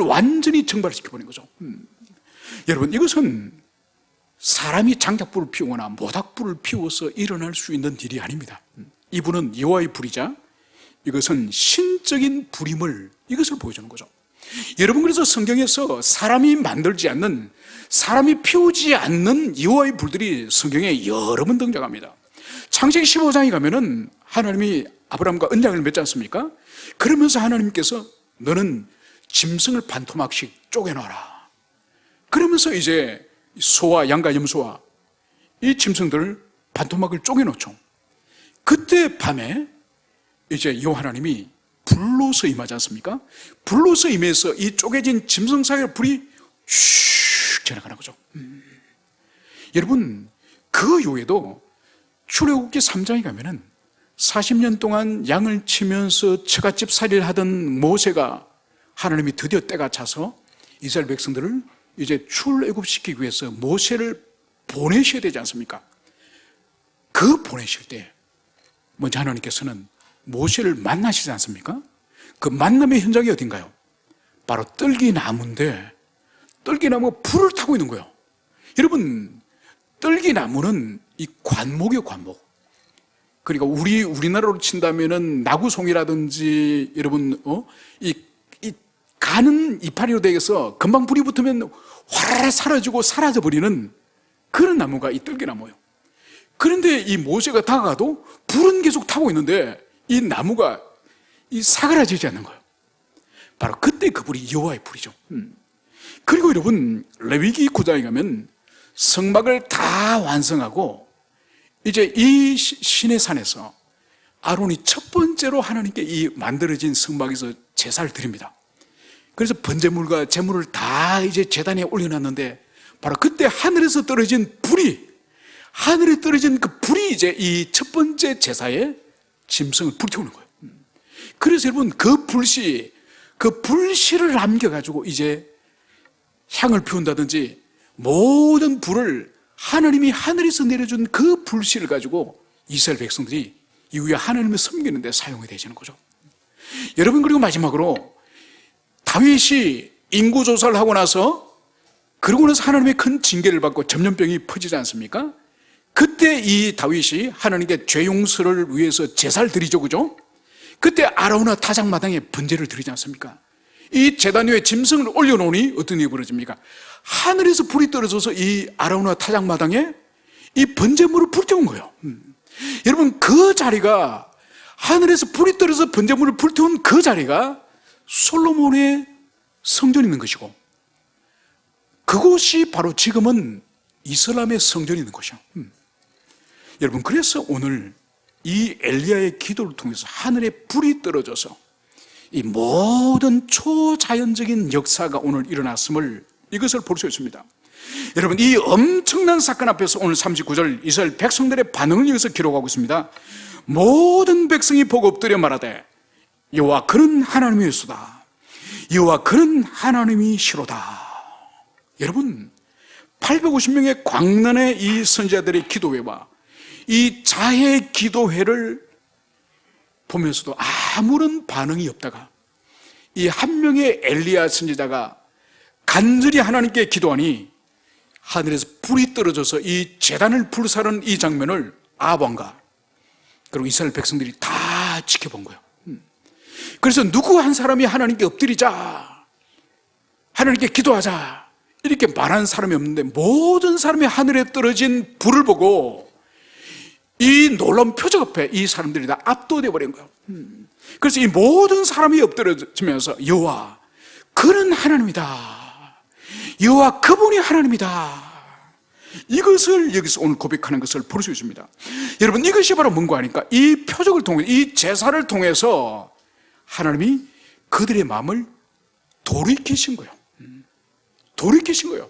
A: 완전히 증발시켜버린 거죠. 여러분, 이것은 사람이 장작불을 피우거나 모닥불을 피워서 일어날 수 있는 일이 아닙니다. 이분은 여호와의 불이자 이것은 신적인 불임을, 이것을 보여주는 거죠. 여러분, 그래서 성경에서 사람이 만들지 않는, 사람이 피우지 않는 여호와의 불들이 성경에 여러 번 등장합니다. 창세기 15장에 가면은 하나님이 아브라함과 언약을 맺지 않습니까? 그러면서 하나님께서 너는 짐승을 반토막씩 쪼개놔라. 그러면서 이제 소와 양과 염소와 이 짐승들을 반토막을 쪼개놓죠. 그때 밤에 이제 여호와 하나님이 불로서 임하지 않습니까? 불로서 임해서 이 쪼개진 짐승 사이에 불이 슉 지나가는 거죠. 여러분, 그 이후에도 출애굽기 3장에 가면은 40년 동안 양을 치면서 처갓집 살이를 하던 모세가, 하나님이 드디어 때가 차서 이스라엘 백성들을 이제 출애굽시키기 위해서 모세를 보내셔야 되지 않습니까? 그 보내실 때 먼저 하나님께서는 모세를 만나시지 않습니까? 그 만남의 현장이 어딘가요? 바로 떨기나무인데, 떨기나무가 불을 타고 있는 거예요. 여러분, 떨기나무는 이 관목이에요, 관목. 그러니까 우리나라로 친다면은 나구송이라든지, 여러분, 이 가는 이파리로 되어서 금방 불이 붙으면 화라라 사라지고 사라져버리는 그런 나무가 이 떨기나무예요. 그런데 이 모세가 다가가도 불은 계속 타고 있는데 이 나무가 사그라지지 않는 거예요. 바로 그때 그 불이 여호와의 불이죠. 그리고 여러분, 레위기 9장에 가면 성막을 다 완성하고 이제 이 신의 산에서 아론이 첫 번째로 하나님께 이 만들어진 성막에서 제사를 드립니다. 그래서 번제물과 제물을 다 이제 제단에 올려놨는데 바로 그때 하늘에서 떨어진 불이, 하늘에 떨어진 그 불이 이제 이 첫 번째 제사에 짐승을 불태우는 거예요. 그래서 여러분, 그 불씨를 남겨가지고 이제 향을 피운다든지 모든 불을 하나님이 하늘에서 내려준 그 불씨를 가지고 이스라엘 백성들이 이후에 하나님을 섬기는 데 사용이 되시는 거죠. 여러분, 그리고 마지막으로 다윗이 인구조사를 하고 나서, 그러고 나서 하나님의 큰 징계를 받고 전염병이 퍼지지 않습니까? 그때 이 다윗이 하나님께 죄 용서를 위해서 제사를 드리죠, 그죠? 그때 아라우나 타작마당에 번제를 드리지 않습니까? 이 제단 위에 짐승을 올려놓으니 어떤 일이 벌어집니까? 하늘에서 불이 떨어져서 이 아라우나 타작마당에 이 번제물을 불태운 거예요. 여러분, 그 자리가, 하늘에서 불이 떨어져서 번제물을 불태운 그 자리가 솔로몬의 성전이 있는 것이고, 그곳이 바로 지금은 이슬람의 성전이 있는 것이요. 여러분, 그래서 오늘 이 엘리야의 기도를 통해서 하늘에 불이 떨어져서 이 모든 초자연적인 역사가 오늘 일어났음을, 이것을 볼 수 있습니다. 여러분, 이 엄청난 사건 앞에서 오늘 39절 이스라엘 백성들의 반응을 여기서 기록하고 있습니다. 모든 백성이 보고 엎드려 말하되 여호와 그는 하나님이시로다. 여호와 그는 하나님이시로다. 여러분, 850명의 광란의 이 선지자들의 기도회와 이 자해 기도회를 보면서도 아무런 반응이 없다가 이 한 명의 엘리야 선지자가 간절히 하나님께 기도하니 하늘에서 불이 떨어져서 이 제단을 불사른 이 장면을 아합왕과 그리고 이스라엘 백성들이 다 지켜본 거예요. 그래서 누구 한 사람이 하나님께 엎드리자, 하나님께 기도하자 이렇게 말하는 사람이 없는데 모든 사람이 하늘에 떨어진 불을 보고 이 놀라운 표적 앞에 이 사람들이 다 압도되어 버린 거예요. 그래서 이 모든 사람이 엎드려지면서 여호와 그는 하나님이다, 여호와 그분이 하나님이다, 이것을 여기서 오늘 고백하는 것을 볼 수 있습니다. 여러분, 이것이 바로 뭔가 하니까 이 표적을 통해, 이 제사를 통해서 하나님이 그들의 마음을 돌이키신 거예요. 돌이키신 거예요.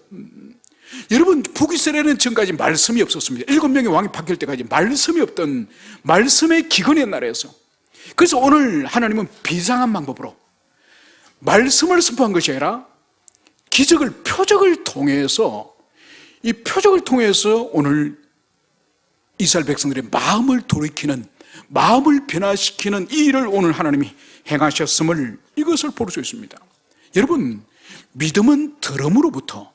A: 여러분, 북이스라엘은 지금까지 말씀이 없었습니다. 7명의 왕이 바뀔 때까지 말씀이 없던 말씀의 기근의 나라에서, 그래서 오늘 하나님은 비상한 방법으로 말씀을 선포한 것이 아니라 기적을, 표적을 통해서, 이 표적을 통해서 오늘 이스라엘 백성들의 마음을 돌이키는, 마음을 변화시키는 이 일을 오늘 하나님이 행하셨음을, 이것을 볼 수 있습니다. 여러분, 믿음은 들음으로부터,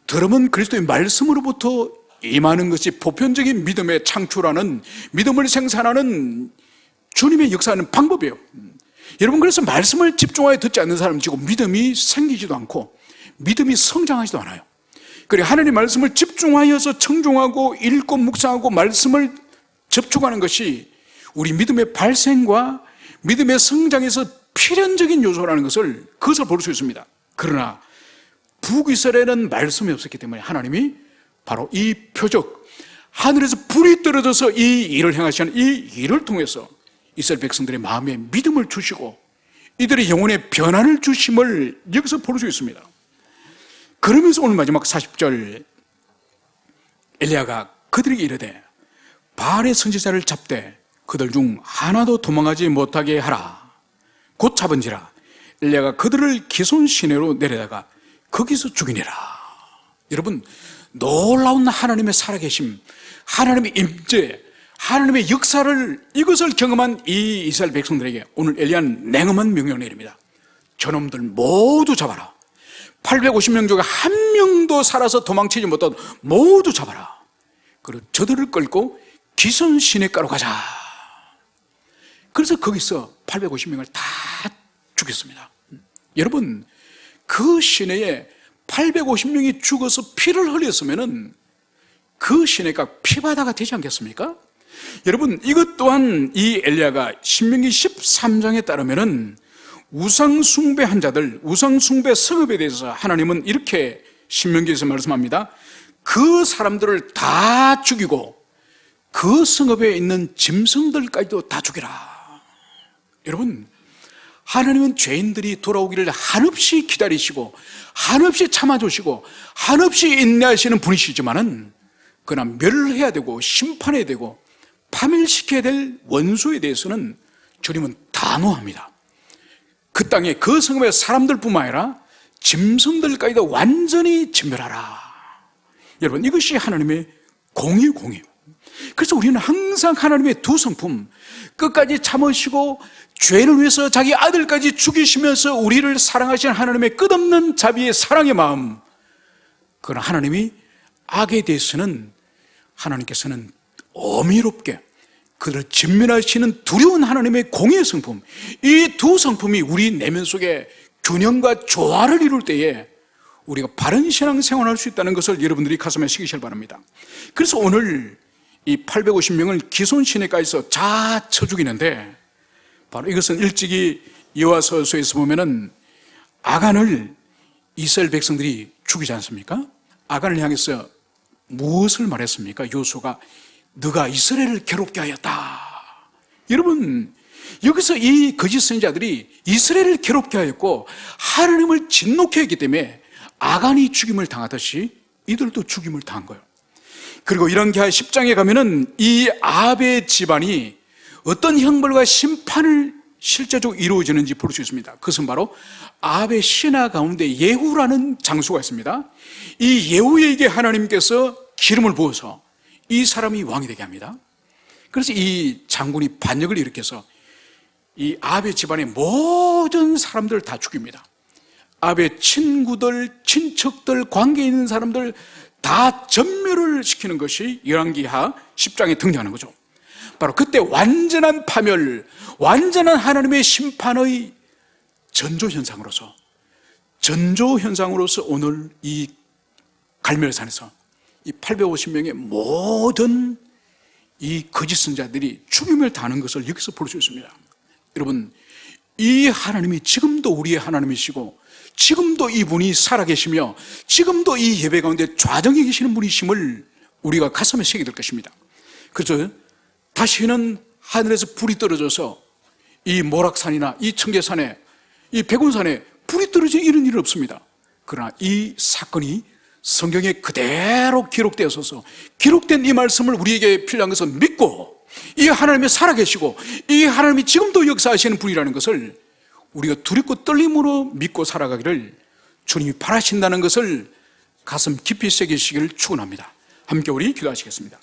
A: 들음은 그리스도의 말씀으로부터 임하는 것이 보편적인 믿음의 창출하는, 믿음을 생산하는 주님의 역사하는 방법이에요. 여러분, 그래서 말씀을 집중하여 듣지 않는 사람은 지금 믿음이 생기지도 않고 믿음이 성장하지도 않아요. 그리고 하나님의 말씀을 집중하여서 청종하고 읽고 묵상하고 말씀을 접촉하는 것이 우리 믿음의 발생과 믿음의 성장에서 필연적인 요소라는 것을, 그것을 볼 수 있습니다. 그러나 북이스라엘은 말씀이 없었기 때문에 하나님이 바로 이 표적, 하늘에서 불이 떨어져서 이 일을 행하시는 이 일을 통해서 이스라엘 백성들의 마음에 믿음을 주시고 이들의 영혼의 변화를 주심을 여기서 볼 수 있습니다. 그러면서 오늘 마지막 40절, 엘리야가 그들에게 이르되 바알의 선지자를 잡되 그들 중 하나도 도망하지 못하게 하라. 곧 잡은지라 엘리야가 그들을 기손 시내로 내려다가 거기서 죽이니라. 여러분, 놀라운 하나님의 살아계심, 하나님의 임재, 하나님의 역사를, 이것을 경험한 이 이스라엘 백성들에게 오늘 엘리야는 냉엄한 명령을 내립니다. 저놈들 모두 잡아라. 850명 중에 한 명도 살아서 도망치지 못하도록 모두 잡아라. 그리고 저들을 끌고 기손 시내가로 가자. 그래서 거기서 850명을 다 죽였습니다. 여러분, 그 시내에 850명이 죽어서 피를 흘렸으면 그 시내가 피바다가 되지 않겠습니까? 여러분, 이것 또한 이 엘리야가 신명기 13장에 따르면은 우상 숭배한 자들, 우상 숭배 성읍에 대해서 하나님은 이렇게 신명기에서 말씀합니다. 그 사람들을 다 죽이고 그 성읍에 있는 짐승들까지도 다 죽여라. 여러분, 하나님은 죄인들이 돌아오기를 한없이 기다리시고 한없이 참아주시고 한없이 인내하시는 분이시지만은 그러나 멸해야 되고 심판해야 되고 파멸시켜야 될 원수에 대해서는 주님은 단호합니다. 그 땅에 그 성읍의 사람들뿐만 아니라 짐승들까지도 완전히 진멸하라. 여러분, 이것이 하나님의 공의. 그래서 우리는 항상 하나님의 두 성품, 끝까지 참으시고 죄를 위해서 자기 아들까지 죽이시면서 우리를 사랑하시는 하나님의 끝없는 자비의 사랑의 마음, 그러나 하나님이 악에 대해서는 하나님께서는 어미롭게 그들을 진멸하시는 두려운 하나님의 공의의 성품, 이 두 성품이 우리 내면 속에 균형과 조화를 이룰 때에 우리가 바른 신앙생활을 할 수 있다는 것을 여러분들이 가슴에 새기시길 바랍니다. 그래서 오늘 이 850명을 기손 시내가에서 다 쳐 죽이는데, 바로 이것은 일찍이 여호와서서에서 보면은 아간을 이스라엘 백성들이 죽이지 않습니까? 아간을 향해서 무엇을 말했습니까? 여호수아가 너가 이스라엘을 괴롭게 하였다. 여러분, 여기서 이 거짓 선지자들이 이스라엘을 괴롭게 하였고 하나님을 진노케 했기 때문에 아간이 죽임을 당하듯이 이들도 죽임을 당한 거예요. 그리고 열왕기하 10장에 가면은 이 아합의 집안이 어떤 형벌과 심판을 실제적으로 이루어지는지 볼 수 있습니다. 그것은 바로 아합의 신하 가운데 예후라는 장수가 있습니다. 이 예후에게 하나님께서 기름을 부어서 이 사람이 왕이 되게 합니다. 그래서 이 장군이 반역을 일으켜서 이 아합의 집안의 모든 사람들을 다 죽입니다. 아합의 친구들, 친척들, 관계 있는 사람들 다 전멸을 시키는 것이 열왕기하 10장에 등장하는 거죠. 바로 그때 완전한 파멸, 완전한 하나님의 심판의 전조현상으로서 오늘 이 갈멜산에서 이 850명의 모든 이 거짓 선자들이 죽임을 당하는 것을 여기서 볼 수 있습니다. 여러분, 이 하나님이 지금도 우리의 하나님이시고 지금도 이분이 살아계시며 지금도 이 예배 가운데 좌정에 계시는 분이심을 우리가 가슴에 새기게 될 것입니다. 그래서 다시는 하늘에서 불이 떨어져서 이 모락산이나 이 청계산에 이 백운산에 불이 떨어져 이런 일은 없습니다. 그러나 이 사건이 성경에 그대로 기록되어서 기록된 이 말씀을 우리에게 필요한 것은 믿고 이 하나님이 살아계시고 이 하나님이 지금도 역사하시는 분이라는 것을 우리가 두렵고 떨림으로 믿고 살아가기를 주님이 바라신다는 것을 가슴 깊이 새기시기를 축원합니다. 함께 우리 기도하시겠습니다.